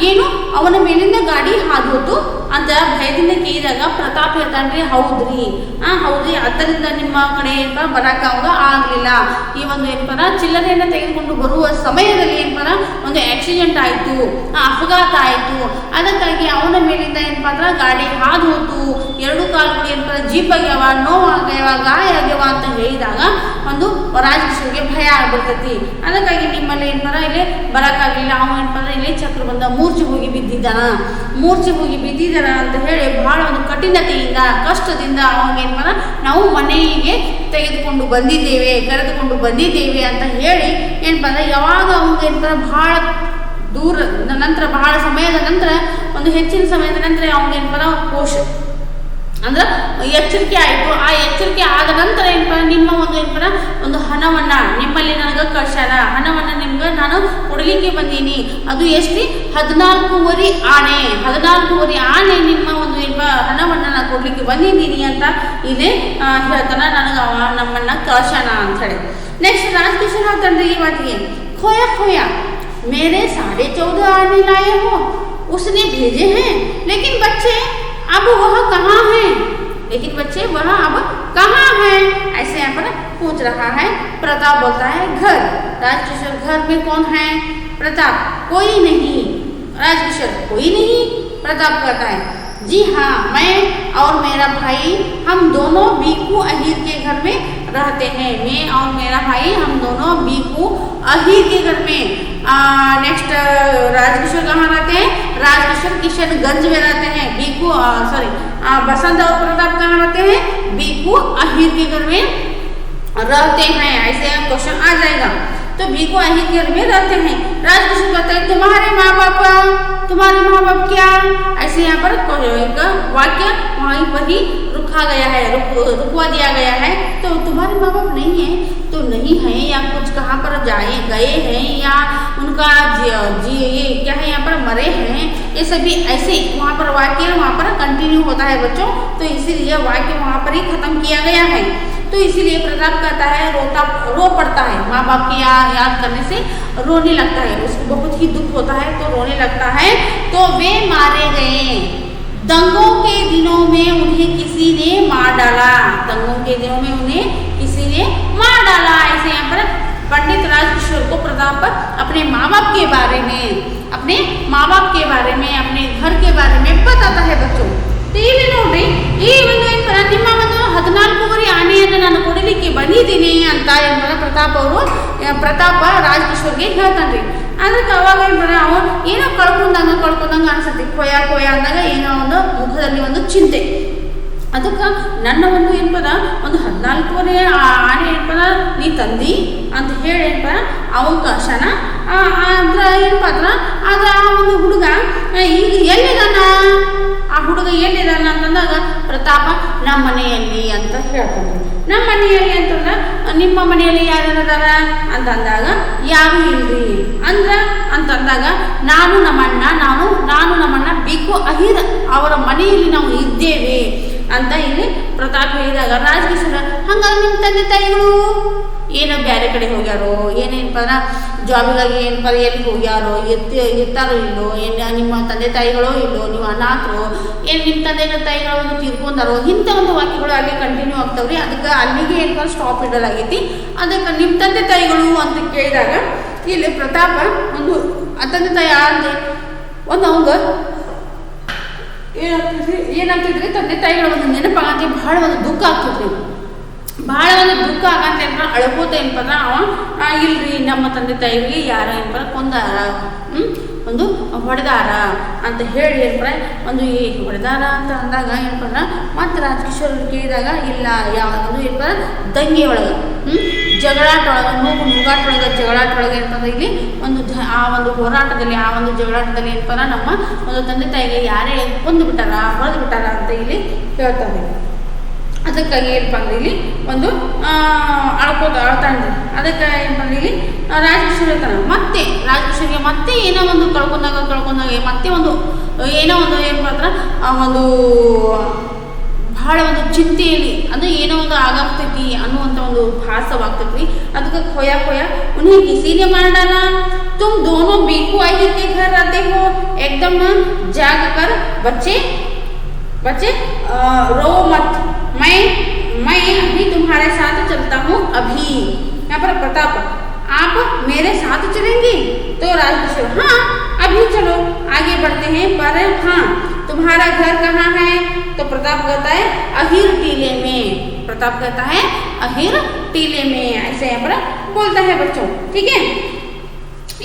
ಏನು ಅವನ ಮೇಲಿಂದ ಗಾಡಿ ಹಾದೋತು ಅಂತ ಭಯದಿಂದ ಕೇಳಿದಾಗ ಪ್ರತಾಪ್ ಹೇಳ್ತಾನ್ರಿ, ಹೌದ್ರಿ ಅದರಿಂದ ನಿಮ್ಮ ಕಡೆ ಏನಪ್ಪ ಬರಕ ಅವಾಗ ಆಗಲಿಲ್ಲ. ಈ ಒಂದು ಏನಪ್ಪ ಚಿಲ್ಲರೆಯನ್ನು ತೆಗೆದುಕೊಂಡು ಬರುವ ಸಮಯದಲ್ಲಿ ಏನಪ್ಪ ಒಂದು ಆಕ್ಸಿಡೆಂಟ್ ಆಯಿತು, ಅಪಘಾತ ಆಯಿತು, ಅದಕ್ಕಾಗಿ ಅವನ ಮೇಲಿಂದ ಏನಪ್ಪ ಅಂದ್ರೆ ಗಾಡಿ ಹಾದು ಹೋತು, 2 ಕಾಲುಗಳು ಏನಪ್ಪ ಜೀಪ್ ಆಗ್ಯಾವ, ನೋವಾಗ್ಯಾವ, ಗಾಯ ಆಗ್ಯಾವ ಅಂತ ಹೇಳಿದಾಗ ಒಂದು ರಾಜಕಿಶೋರ್ಗೆ ಭಯ ಆಗ್ಬಿಡ್ತೈತಿ. ಅದಕ್ಕಾಗಿ ನಿಮ್ಮಲ್ಲಿ ಏನಪ್ಪ ಇಲ್ಲಿ ಬರೋಕ್ಕಾಗಲಿಲ್ಲ, ಅವನು ಏನಪ್ಪ ಅಂದ್ರೆ ಇಲ್ಲಿ ಚಕ್ರ ಬಂದ ಮೂರ್ಛೆ ಹೋಗಿ ಬಿದ್ದಿದ್ದಾನ ಅಂತ ಹೇಳಿ ಬಹಳ ಒಂದು ಕಠಿಣತೆಯಿಂದ, ಕಷ್ಟದಿಂದ ಅವಾಗೇನಪ್ಪ ನಾವು ಮನೆಗೆ ಕರೆದುಕೊಂಡು ಬಂದಿದ್ದೇವೆ ಅಂತ ಹೇಳಿ ಏನಪ್ಪ ಅಂದ್ರೆ ಯಾವಾಗ ಅವಾಗ ಏನಪ್ಪ ಬಹಳ ದೂರ ನಂತರ, ಬಹಳ ಸಮಯದ ನಂತರ, ಒಂದು ಹೆಚ್ಚಿನ ಸಮಯದ ನಂತರ ಅವನಿಗೇನಪ್ಪ ಅಂದ್ರೆ ಎಚ್ಚರಿಕೆ ಆಯಿತು. ಆ ಎಚ್ಚರಿಕೆ ಆದ ನಂತರ ಏನಪ್ಪ, ನಿಮ್ಮ ಒಂದು ಏನಪ್ಪ ಒಂದು ಹಣವನ್ನು ನಿಮ್ಮಲ್ಲಿ ನನಗೆ ಕಳ್ಸ್ಯಾರ, ಹಣವನ್ನು ನಿಮ್ಗೆ ನಾನು ಕೊಡಲಿಕ್ಕೆ ಬಂದೀನಿ. ಅದು ಎಷ್ಟು? 14 ಆಣೆ. 14 ಆಣೆ ನಿಮ್ಮ ಒಂದು ಏನಪ್ಪ ಹಣವನ್ನು ನಾನು ಕೊಡಲಿಕ್ಕೆ ಬಂದಿದ್ದೀನಿ ಅಂತ ಇಲ್ಲಿ ಹೇಳ್ತಾನೆ. ನನಗೆ ಅವ ನಮ್ಮನ್ನು ಕಳ್ಸ್ಯಾನ ಅಂತ ಹೇಳಿ. ನೆಕ್ಸ್ಟ್ ರಾಜಕಿಶೋರ್ ಹೇಳ್ತಾನೆ ಈ ಮಾತಿಗೆ, खोया खोया मेरे 14.5 आने लाए हो, उसने भेजे हैं लेकिन बच्चे अब वह कहाँ हैं, लेकिन बच्चे वह अब कहाँ हैं, ऐसे यहाँ पर पूछ रहा है। प्रताप बोलता है घर। राजकिशोर घर में कौन है? प्रताप कोई नहीं। राजकिशोर कोई नहीं? प्रताप कहता है जी हाँ, मैं और मेरा भाई हम दोनों बीकू अहीर के घर में रहते हैं। मैं और मेरा भाई हम दोनों बीकू अहीर के घर में। नेक्स्ट राजकिशोर कहाँ रहते हैं? राजकिशोर किशनगंज में रहते हैं। बीकू बसंत और प्रताप कहाँ रहते हैं? बीकू अहीर के घर में रहते हैं। ऐसे क्वेश्चन आ जाएगा। तो बीकू अहीर के घर में रहते हैं। राजकिशोर कहते हैं तुम्हारे माँ बाप क्या? ऐसे यहाँ पर वाक्य वहीं पर ही रुका गया है, रुकवा दिया गया है। तो तुम्हारे माँ बाप नहीं है तो नहीं है, या कुछ कहाँ पर गए हैं, या उनका ये क्या है यहाँ पर मरे हैं, ये सभी ऐसे वहाँ पर वाक्य वहाँ पर कंटिन्यू होता है बच्चों। तो इसीलिए वाक्य वहाँ पर ही खत्म किया गया है। तो इसीलिए प्रताप कहता है रो पड़ता है, माँ बाप की याद करने से रोने लगता है, उसको बहुत ही दुख होता है तो रोने लगता है। तो वे मारे गए, दंगों के दिनों में उन्हें किसी ने मार डाला, दंगों के दिनों में उन्हें किसी ने मार डाला। ऐसे यहाँ पर पंडित राजकिशोर को प्रताप अपने माँ बाप के बारे में, अपने घर के बारे में बताता है बच्चों। तो ಇಲ್ಲಿ ನೋಡ್ರಿ, ಈ ಒಂದು ಏನಪ್ಪ ನಿಮ್ಮ ಒಂದು 14 ಆನೆಯನ್ನು ನಾನು ಕೊಡಲಿಕ್ಕೆ ಬಂದಿದ್ದೀನಿ ಅಂತ ಏನಪ್ಪ ಪ್ರತಾಪ ರಾಜಕಿಶೋರ್ಗೆ ಹೇಳ್ತಾನ್ರಿ. ಅದಕ್ಕೆ ಅವಾಗ ಏನಪ್ಪ ಅವನು ಏನೋ ಕಳ್ಕೊಂಡಂಗೆ ಅನ್ಸತ್ತೆ. ಕೊಯ ಅಂದಾಗ ಏನೋ ಒಂದು ಮುಖದಲ್ಲಿ ಒಂದು ಚಿಂತೆ. ಅದಕ್ಕೆ ನನ್ನ ಒಂದು ಏನಪ್ಪದ ಒಂದು 14 ಆನೆ ಏನಪ್ಪದ ನೀ ತಂದಿ ಅಂತ ಹೇಳಿ ಏನಪ್ಪ ಅವನ ಕಳ್ಸನ. ಅಂದ್ರೆ ಏನಪ್ಪ ಆದ್ರೆ ಆ ಒಂದು ಹುಡುಗ ಈಗ ಎಲ್ಲಿದಾನ, ಆ ಹುಡುಗ ಎಲ್ಲಿದಾನ ಅಂತಂದಾಗ ಪ್ರತಾಪ ನಮ್ಮ ಮನೆಯಲ್ಲಿ ಅಂತ ಹೇಳ್ತಾನೆ. ನಮ್ಮ ಮನೆಯಲ್ಲಿ ಅಂತಂದ್ರೆ ನಿಮ್ಮ ಮನೆಯಲ್ಲಿ ಯಾರ್ಯಾರದಾರ ಅಂತಂದಾಗ ಯಾರು ಇಲ್ರಿ ಅಂತಂದಾಗ ನಾನು ನಮ್ಮಣ್ಣ ಬಿಕ್ಕು ಅಹಿರ್ ಅವರ ಮನೆಯಲ್ಲಿ ನಾವು ಇದ್ದೇವೆ ಅಂತ ಇಲ್ಲಿ ಪ್ರತಾಪ್ ಹೇಳಿದಾಗ ರಾಜಕಿಶೋರ ಹಂಗಾದ್ರೆ ನಿಮ್ಮ ತಂದೆ ತಾಯಿಗಳು ಏನೋ ಬೇರೆ ಕಡೆ ಹೋಗ್ಯಾರೋ, ಏನೇನಪ್ಪ ಜಾಬಿಗಾಗಿ ಏನಪ್ಪ ಎಲ್ಲಿ ಹೋಗ್ಯಾರೋ, ಇರ್ತಾರೋ ಇಲ್ಲೋ, ಏನು ನಿಮ್ಮ ತಂದೆ ತಾಯಿಗಳೋ ಇಲ್ಲೋ, ನೀವು ಅನಾಥರು, ಏನು ನಿಮ್ಮ ತಂದೆ ತಾಯಿಗಳು ಒಂದು ತೀರ್ಕೊಂಡಾರೋ, ಇಂಥ ಒಂದು ವಾಕ್ಯಗಳು ಅಲ್ಲಿ ಕಂಟಿನ್ಯೂ ಆಗ್ತಾವ್ರಿ. ಅದಕ್ಕೆ ಅಲ್ಲಿಗೆ ಏನಪ್ಪ ಸ್ಟಾಪ್ ಇಡಲಾಗೈತಿ. ಅದಕ್ಕೆ ನಿಮ್ಮ ತಂದೆ ತಾಯಿಗಳು ಅಂತ ಕೇಳಿದಾಗ ಇಲ್ಲಿ ಪ್ರತಾಪ ಒಂದು ತಂದೆ ತಾಯಿ ಅಂದ್ರೆ ಒಂದು ಅವಂಗ ಏನಾಗ್ತಿದ್ರಿ ತಂದೆ ತಾಯಿಗಳ ಒಂದು ನೆನಪಾಗಂತ ಭಾಳ ಒಂದು ದುಃಖ ಆಗ್ತಿದ್ರಿ. ಭಾಳ ಒಂದು ದುಃಖ ಆಗಂತ ಏನಪ್ಪ ಅಳ್ಕೋತ ಏನಪ್ಪ ಅವ ಇಲ್ರಿ ನಮ್ಮ ತಂದೆ ತಾಯಿಗೆ ಯಾರ ಏನಪ್ಪ ಕೊಂದಾರ, ಒಂದು ಹೊಡೆದಾರ ಅಂತ ಹೇಳಿ ಏನಪ್ಪ ಒಂದು ಈ ಹೊಡೆದಾರ ಅಂತ ಅಂದಾಗ ಏನಪ್ಪ ಮತ್ತೆ ರಾಜಕಿಶೋರ್ ಕೇಳಿದಾಗ ಇಲ್ಲ ಯಾವುದು ಏನಪ್ಪ ದಂಗೆ ಒಳಗೆ ಜಗಳಾಟೊಳಗೆ ನುಗ್ಗಾಟೊಳಗೆ ಜಗಳಾಟೊಳಗೆ ಏನಪ್ಪ ಇಲ್ಲಿ ಒಂದು ಆ ಒಂದು ಹೋರಾಟದಲ್ಲಿ ಆ ಒಂದು ಜಗಳಾಟದಲ್ಲಿ ಏನಪ್ಪ ನಮ್ಮ ಒಂದು ತಂದೆ ತಾಯಿಗೆ ಯಾರೇ ಕೊಂದು ಬಿಟ್ಟಾರ ಹೊಡೆದು ಬಿಟ್ಟಾರ ಅಂತ ಇಲ್ಲಿ ಹೇಳ್ತಾರೆ. ಅದಕ್ಕಾಗಿ ಏನಪ್ಪ ಅಂದ್ರೆ ಇಲ್ಲಿ ಒಂದು ಅಳ್ತಾನೆ. ಅದಕ್ಕೆ ಏನಪ್ಪ ಅಂದ್ರೆ ಇಲ್ಲಿ ರಾಜಕಿಶೋರ್ ಹೇಳ್ತಾನೆ ಮತ್ತೆ ರಾಜಕಿಶೋರ್ಗೆ ಮತ್ತೆ ಏನೋ ಒಂದು ಕಳ್ಕೊಂಡಾಗ ಮತ್ತೆ ಒಂದು ಏನೋ ಒಂದು ಏನಪ್ಪ ಅಂದ್ರೆ ಒಂದು ಭಾಳ ಒಂದು ಚಿಂತೆಯಲ್ಲಿ ಅಂದರೆ ಏನೋ ಒಂದು ಆಗಾಗ್ತೈತಿ ಅನ್ನುವಂಥ ಒಂದು ಭಾಸವಾಗ್ತೈತಿ. ಅದಕ್ಕೆ खोया उन्हें किसी ने मार डाला, तुम दोनों बीकू अहीर के घर रहते हो, एकदम जाग कर बच्चे रो मत, मैं अभी तुम्हारे साथ चलता हूँ। अभी यहाँ पर प्रताप आप मेरे साथ चलेंगे? तो राजकिशोर हाँ अभी चलो आगे बढ़ते हैं, पर हाँ तुम्हारा घर कहाँ है? तो प्रताप कहता है अहीर टीले में। प्रताप कहता है अहीर टीले में, ऐसे यहाँ पर बोलता है बच्चों। ठीक है,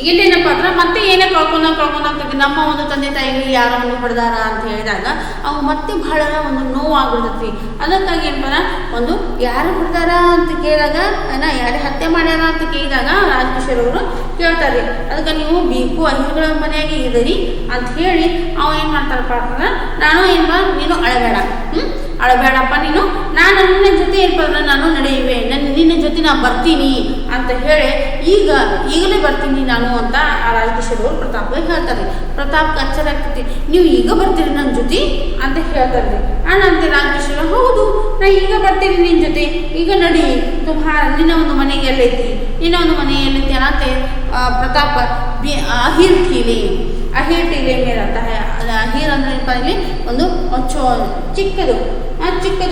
ಇಲ್ಲೇನಪ್ಪ ಅಂದ್ರೆ ಮತ್ತೆ ಏನೇ ಕಳ್ಕೊಂಡಾಗ್ತದೆ ನಮ್ಮ ಒಂದು ತಂದೆ ತಾಯಿಗೆ ಯಾರೋ ಒಂದು ಹೊಡೆದಾರ ಅಂತ ಹೇಳಿದಾಗ ಅವು ಮತ್ತೆ ಬಹಳ ಒಂದು ನೋವಾಗ್ಬಿಡ್ತೈತಿ. ಅದಕ್ಕಾಗಿ ಏನಪ್ಪ ಒಂದು ಯಾರು ಹೊಡೆದಾರ ಅಂತ ಕೇಳಿದಾಗ ಯಾರು ಹತ್ಯೆ ಮಾಡ್ಯಾರ ಅಂತ ಕೇಳಿದಾಗ ರಾಜಕಿಶೋರ್ ಅವರು ಕೇಳ್ತಾರೆ. ಅದಕ್ಕೆ ನೀವು ಬೀಕು ಅಹಿರ್ಗಳ ಮನೆಯಾಗೆ ಇದ್ದೀರಿ ಅಂತ ಹೇಳಿ ಅವ ಏನು ಮಾಡ್ತಾರಪ್ಪ ಅಂತಂದ್ರೆ ನಾನು ಏನಪ್ಪ ನೀನು ಅಳಬೇಡ, ಅಳಬೇಡಪ್ಪ ನೀನು, ನಾನು ನಿನ್ನ ಜೊತೆ ಏನಪ್ಪ ಅಂದ್ರೆ ನಾನು ನಡೆಯುವೆ, ನಿನ್ನ ಜೊತೆ ನಾನು ಬರ್ತೀನಿ ಅಂತ ಹೇಳಿ ಈಗಲೇ ಬರ್ತೀನಿ ನಾನು ಅಂತ ಆ ರಾಜಕಿಶೋರ್ ಅವರು ಪ್ರತಾಪ್ಗೆ ಹೇಳ್ತಾರೆ. ಪ್ರತಾಪ್ಗೆ ಅಚ್ಚರಿ ಆಗ್ತೈತಿ, ನೀವು ಈಗ ಬರ್ತೀರಿ ನನ್ನ ಜೊತೆ ಅಂತ ಹೇಳ್ತಾರೆ. ಆನಂತರ ರಾಜಕಿಶೋರ್ ಹೌದು ನಾ ಈಗ ಬರ್ತೀನಿ ನಿನ್ನ ಜೊತೆ, ಈಗ ನಡಿ ನಿನ್ನ ಒಂದು ಮನೆಗೆ ಎಲ್ಲೈತಿ, ನಿನ್ನ ಒಂದು ಮನೆ ಎಲ್ಲೈತಿ ಅಂತ ಪ್ರತಾಪ್ ಅಹಿರ್ ಠೀಲೆ ಮೇಲೆ ಅಂತ ಅಹಿರ್ ಅಂದ್ರೆ ಏನಪ್ಪ ಇಲ್ಲಿ ಒಂದು ಚಿಕ್ಕದು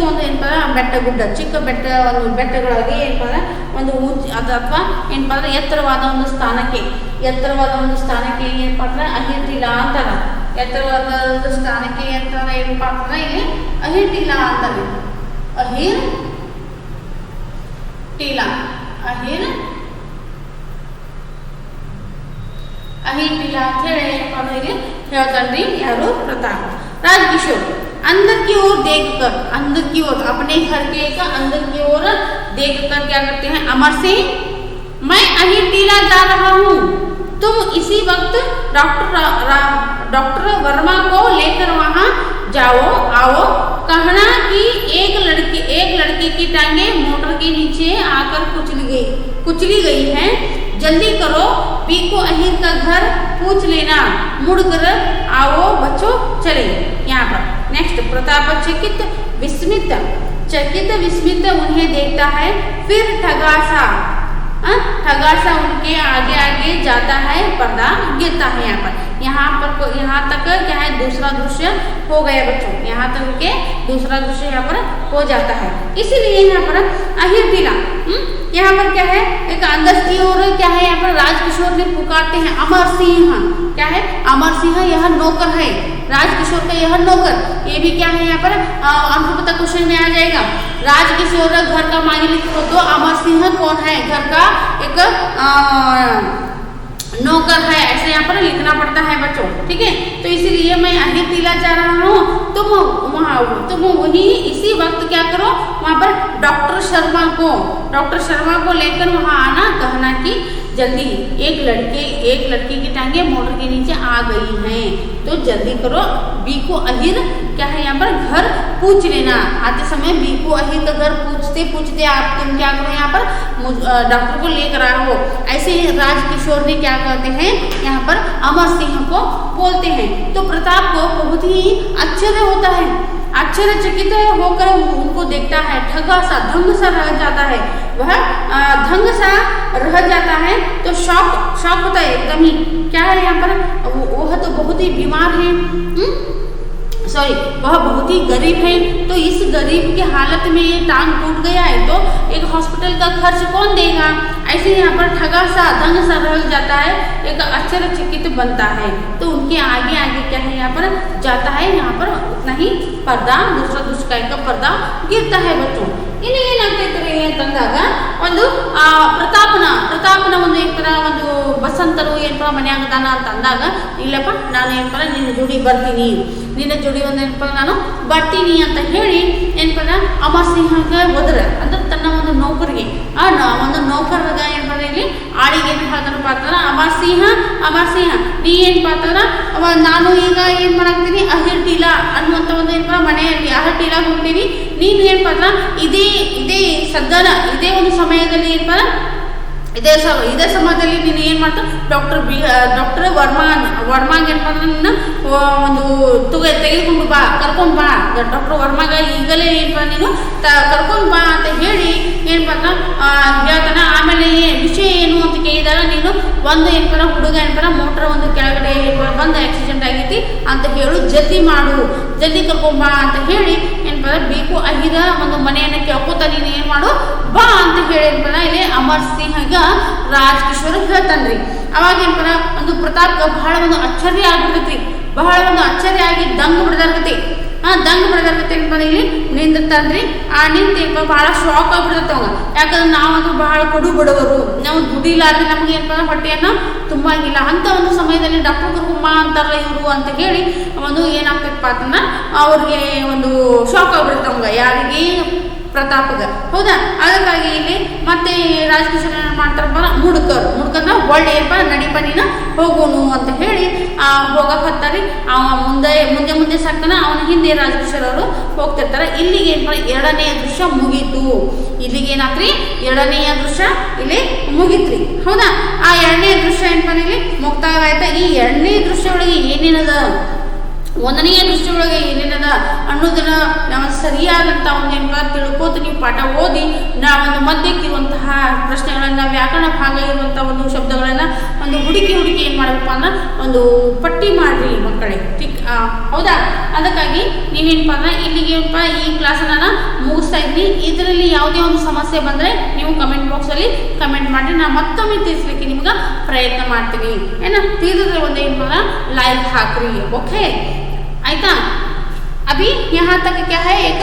ಒಂದು ಏನಪ್ಪ ಬೆಟ್ಟ ಗುಡ್ಡ, ಚಿಕ್ಕ ಬೆಟ್ಟ, ಒಂದು ಬೆಟ್ಟಗಳಾಗಿ ಏನಪ್ಪ ಅಂದ್ರೆ ಒಂದು ಅಥವಾ ಏನಪ್ಪ ಅಂದ್ರೆ ಎತ್ತರವಾದ ಒಂದು ಸ್ಥಾನಕ್ಕೆ ಏನಪ್ಪ ಅಂದ್ರೆ ಅಹಿರ್ ಠೀಲಾ ಅಂತಾರ. ಎತ್ತರವಾದ ಒಂದು ಸ್ಥಾನಕ್ಕೆ ಅಂತ ಏನಪ್ಪ ಅಂದ್ರೆ ಇಲ್ಲಿ ಅಹಿರ್ ಠೀಲಾ ಅಂತಾರೆ. ಅಹಿರ್ ಠೀಲಾ ಅಂತ ಹೇಳಿ ಏನಪ್ಪ ಅಂದ್ರೆ ಇಲ್ಲಿ ಹೇಳ್ತಾನ್ರಿ ಯಾರು प्रताप। राजकिशोर अंदर की ओर देखकर, अंदर की ओर अपने घर के अंदर की ओर देखकर क्या करते हैं, अमर सिंह मैं अहिर टीला जा रहा हूँ, तुम इसी वक्त डॉक्टर वर्मा को लेकर वहाँ जाओ आओ। कहना कि एक लड़के की टांगे मोटर के नीचे आकर कुचली गई है, जल्दी करो, पीको अहिर का घर पूछ लेना, मुड़कर आओ बच्चों चले। यहाँ पर नेक्स्ट प्रताप चकित विस्मित उन्हें देखता है, फिर ठगासा उनके आगे जाता है, पर्दा गिरता है। यहाँ तक क्या है दूसरा दृश्य हो गया बच्चों, यहाँ तक के दूसरा दृश्य यहाँ पर हो जाता है। इसीलिए यहाँ पर अहिर टीला यहाँ पर क्या है, एक अंदर की ओर क्या है, यहाँ पर राजकिशोर ने पुकारते हैं अमर सिंह, क्या है अमर सिंह यह नौकर है, राजकिशोर का यह नौकर, ये भी क्या है यहाँ पर अंकपता क्वेश्चन में आ जाएगा। राजकिशोर घर का मालिक हो तो अमर सिंह कौन है, घर का एक नौकर है, ऐसे यहाँ पर लिखना पड़ता है बच्चों, ठीक है। तो इसीलिए मैं अहिर टीला जा रहा हूँ, तुम वही इसी वक्त क्या करो, वहाँ पर डॉक्टर शर्मा को लेकर वहाँ आना, कहना कि जल्दी एक लड़के की टांगे मोटर के नीचे आ गई हैं, तो जल्दी करो, बीको अहिर क्या है यहाँ पर घर पूछ लेना। आते समय बीको अहिर का घर पूछते आप तुम क्या करो यहाँ पर डॉक्टर को लेकर आए हो। ऐसे ही राजकिशोर ने क्या करते हैं यहाँ पर अमर सिंह को बोलते हैं। तो प्रताप को बहुत ही आश्चर्य होता है, आश्चर्यचकित होकर उनको देखता है, धंग सा रह जाता है, वह धंग सा रह जाता है। तो शौक होता है एकदम ही, क्या है यहाँ पर वह तो बहुत ही बीमार है, वह बहुत ही गरीब है, तो इस गरीब की हालत में ये टांग टूट गया है, तो एक हॉस्पिटल का खर्च कौन देगा। ऐसे यहाँ पर धंग सा रह जाता है, एक आश्चर्यचकित बनता है। तो उनके आगे क्या है यहाँ पर जाता है, यहाँ पर उतना ही पर्दा दूसरा दुष्काय का पर्दा गिरता है बच्चों। ಇಲ್ಲಿ ಏನಾಗ್ತೈತ್ರಿ ಅಂತಂದಾಗ ಒಂದು ಪ್ರತಾಪನ ಒಂದು ಏನಪ್ಪ ಒಂದು ಬಸಂತರು ಏನಪ್ಪ ಮನ್ಯಾಗ ಅದಾನ ಅಂತ ಅಂದಾಗ, ಇಲ್ಲಪ್ಪ ನಾನು ಏನಪ್ಪ ನಿನ್ನ ಜೋಡಿ ಬರ್ತೀನಿ, ನಿನ್ನ ಜೋಡಿ ಒಂದು ಏನಪ್ಪ ನಾನು ಬರ್ತೀನಿ ಅಂತ ಹೇಳಿ ಏನಪ್ಪ ಅಮರ್ ಸಿಂಹಗೆ ಒದ್ರ ಅಂದ್ರೆ ತನ್ನ ಒಂದು ನೌಕರಿಗೆ ಒಂದು ನೌಕರಗ ಏನಪ್ಪ ಇಲ್ಲಿ ಆಳಿಗೆ ಏನು ಹೇಳ್ತಾರಪ್ಪ ಅಂತಂದ್ರೆ ಅಮರ್ ಸಿಂಹ ನೀ ಏನಪ್ಪ ಅಂತಂದ್ರೆ ನಾನು ಈಗ ಏನು ಮಾಡಾಕ್ತೀನಿ ಅಹಿರ್ टीला ಅನ್ನುವಂಥ ಒಂದು ಏನಪ್ಪ ಮನೆಯಲ್ಲಿ ಅಹಿರ್ टीला ಹೋಗ್ತೀನಿ, ನೀನು ಏನಪ್ಪ ಅಂದ್ರೆ ಇದೇ ಸದ್ಯನ ಇದೇ ಒಂದು ಸಮಯದಲ್ಲಿ ಏನಪ್ಪ ಇದೇ ಸಮಯದಲ್ಲಿ ನೀನು ಏನು ಮಾಡ್ತಾರೆ ಡಾಕ್ಟರ್ ವರ್ಮಾಗೆ ಏನಪ್ಪ ಅಂದ್ರೆ ನಿನ್ನ ಒಂದು ತೆಗೆದುಕೊಂಡು ಬಾ, ಕರ್ಕೊಂಡು ಬಾ, ಡಾಕ್ಟರ್ ವರ್ಮಾಗ ಈಗಲೇ ಏನಪ್ಪ ನೀನು ಕರ್ಕೊಂಡು ಬಾ ಅಂತ ಹೇಳಿ ಏನಪ್ಪ ಅಂದ್ರೆ ಹೇಳ್ತಾನೆ। ಆಮೇಲೆ ವಿಷಯ ಏನು ಅಂತ ಕೇಳಿದಾಗ ನೀನು ಒಂದು ಏನಪ್ಪ ಹುಡುಗ ಏನಪ್ಪ ಮೋಟ್ರ್ ಒಂದು ಕೆಳಗಡೆ ಬಂದು ಆಕ್ಸಿಡೆಂಟ್ ಆಗೈತಿ ಅಂತ ಹೇಳು, ಜಲ್ದಿ ಕರ್ಕೊಂಬಾ ಅಂತ ಹೇಳಿ ಏನಪ್ಪ ಬೇಕು ಅಹಿರ ಒಂದು ಮನೆಯನ್ನು ಕೇಳ್ಕೊತ ನೀನು ಏನು ಮಾಡು ಬಾ ಅಂತ ಹೇಳಿ ಏನಪ್ಪ ಇಲ್ಲಿ ಅಮರ್ ಸಿಂಹಗ ರಾಜಕಿಶೋರ್ ಹೇಳ್ತಾನ್ರಿ। ಅವಾಗ ಏನಪ್ಪ ಒಂದು ಪ್ರತಾಪ್ ಬಹಳ ಒಂದು ಆಶ್ಚರ್ಯ ಆಗ್ಬಿಡ್ತೈತ್ರಿ, ಬಹಳ ಒಂದು ಆಶ್ಚರ್ಯ ಆಗಿ ದಂಗ್ ಬಿಡದಾರ್ಗತಿ ಏನಪ್ಪ ಇಲ್ಲಿ ನಿಂದಿರ್ತಾನ್ರಿ। ನಿಂತ ಏನಪ್ಪ ಬಹಳ ಶಾಕ್ ಆಗ್ಬಿಡ್ತೈತೆ ಅವಾಗ, ಯಾಕಂದ್ರೆ ನಾವಂದ್ರೂ ಬಹಳ ಕಡು ಬಡವರು, ನಾವು ದುಡಿಲಾರ್ದೆ ನಮ್ಗೆ ಏನಪ್ಪ ಹೊಟ್ಟೆಯನ್ನು ತುಂಬಾಗಿಲ್ಲ, ಅಂತ ಒಂದು ಸಮಯದಲ್ಲಿ ಡಾಕ್ಟರ್ ಕರ್ಕೊಂಬ ಅಂತಾರಲ್ಲ ಇವರು ಅಂತ ಹೇಳಿ ಒಂದು ಏನಾಗ್ತೈತಪ್ಪ ಅಂತಂದ್ರೆ ಅವ್ರಿಗೆ ಒಂದು ಶಾಕ್ ಆಗ್ಬಿಡುತ್ತೆ ಅವಾಗ, ಯಾರಿಗೆ ಪ್ರತಾಪಗ ಹೌದಾ. ಅದಕ್ಕಾಗಿ ಇಲ್ಲಿ ಮತ್ತೆ ರಾಜಕಿಶೋರ್ ಏನು ಮಾಡ್ತಾರಪ್ಪ ಮುಡ್ಕರ್ನ ಒಳ್ಳೆ ಏನಪ್ಪ ನಡಿಪ ನೀನು ಹೋಗೋನು ಅಂತ ಹೇಳಿ ಹೋಗಕ್ಕೆ ಹತ್ತಾರಿ. ಅವ ಮುಂದೆ ಸಾಕ್ತಾನ, ಅವನ ಹಿಂದೆ ರಾಜಕಿಶೋರ್ ಅವರು ಹೋಗ್ತಿರ್ತಾರೆ. ಇಲ್ಲಿಗೆ ಏನಪ್ಪ ಎರಡನೆಯ ದೃಶ್ಯ ಮುಗೀತು. ಇಲ್ಲಿಗೆ ಏನಾತ್ರಿ ಎರಡನೆಯ ದೃಶ್ಯ ಇಲ್ಲಿ ಮುಗಿತ್ರಿ ಹೌದಾ. ಆ ಎರಡನೇ ದೃಶ್ಯ ಏನಪ್ಪ ಇಲ್ಲಿ ಮುಕ್ತಾಯ ಆಯ್ತಾ. ಈ ಎರಡನೇ ದೃಶ್ಯ ಒಳಗೆ ಏನೇನದ, ಒಂದನೆಯ ದೃಷ್ಟಿ ಒಳಗೆ ಏನೇನದ ಅನ್ನೋದನ್ನ ನಾವು ಸರಿಯಾದಂಥ ಒಂದು ಏನಪ್ಪ ತಿಳ್ಕೋತ ನೀವು ಪಾಠ ಓದಿ ಒಂದು ಮಧ್ಯಕ್ಕಿರುವಂತಹ ಪ್ರಶ್ನೆಗಳನ್ನು, ವ್ಯಾಕರಣ ಭಾಗ ಇರುವಂಥ ಒಂದು ಶಬ್ದಗಳನ್ನು ಒಂದು ಹುಡುಕಿ ಏನು ಮಾಡಬೇಕು ಅಂದ್ರೆ ಒಂದು ಪಟ್ಟಿ ಮಾಡಿರಿ ಮಕ್ಕಳೇ ಹೌದಾ. ಅದಕ್ಕಾಗಿ ನೀವೇನಪ್ಪ ಅಂದ್ರೆ ಇಲ್ಲಿಗೆ ಏನಪ್ಪ ಈ ಕ್ಲಾಸನ್ನು ನಾನು ಮುಗಿಸ್ತಾ ಇದ್ದೀನಿ. ಇದರಲ್ಲಿ ಯಾವುದೇ ಒಂದು ಸಮಸ್ಯೆ ಬಂದರೆ ನೀವು ಕಮೆಂಟ್ ಬಾಕ್ಸಲ್ಲಿ ಕಮೆಂಟ್ ಮಾಡಿ, ನಾನು ಮತ್ತೊಮ್ಮೆ ತಿಳಿಸ್ಲಿಕ್ಕೆ ನಿಮ್ಗೆ ಪ್ರಯತ್ನ ಮಾಡ್ತೀನಿ. ಏನ ತಿಳಿದ್ರೆ ಒಂದು ಏನಪ್ಪ ಲೈಕ್ ಹಾಕ್ರಿ. ಓಕೆ आयता। अभी यहाँ तक क्या है, एक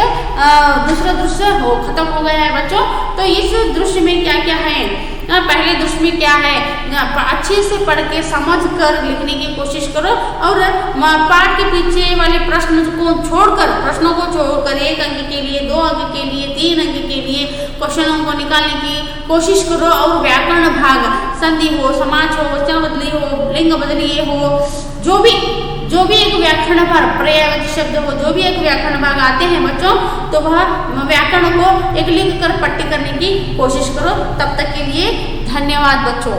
दूसरा दृश्य खत्म हो गया है बच्चों। तो इस दृश्य में क्या क्या है, पहले दृश्य में क्या है अच्छे से पढ़ के समझ कर लिखने की कोशिश करो, और पाठ के पीछे वाले प्रश्नों को छोड़कर 1 अंक के लिए, 2 अंक के लिए, 3 अंक के लिए क्वेश्चनों को निकालने की कोशिश करो। और व्याकरण भाग, संधि हो, समाज हो, वचन बदली हो, लिंग बदली हो, जो भी एक व्याकरण भाग, पर्यायवाची शब्द हो, जो भी एक व्याकरण भाग आते हैं बच्चों, तो वह व्याकरण को एक लिख कर पट्टी करने की कोशिश करो। तब तक के लिए धन्यवाद बच्चों।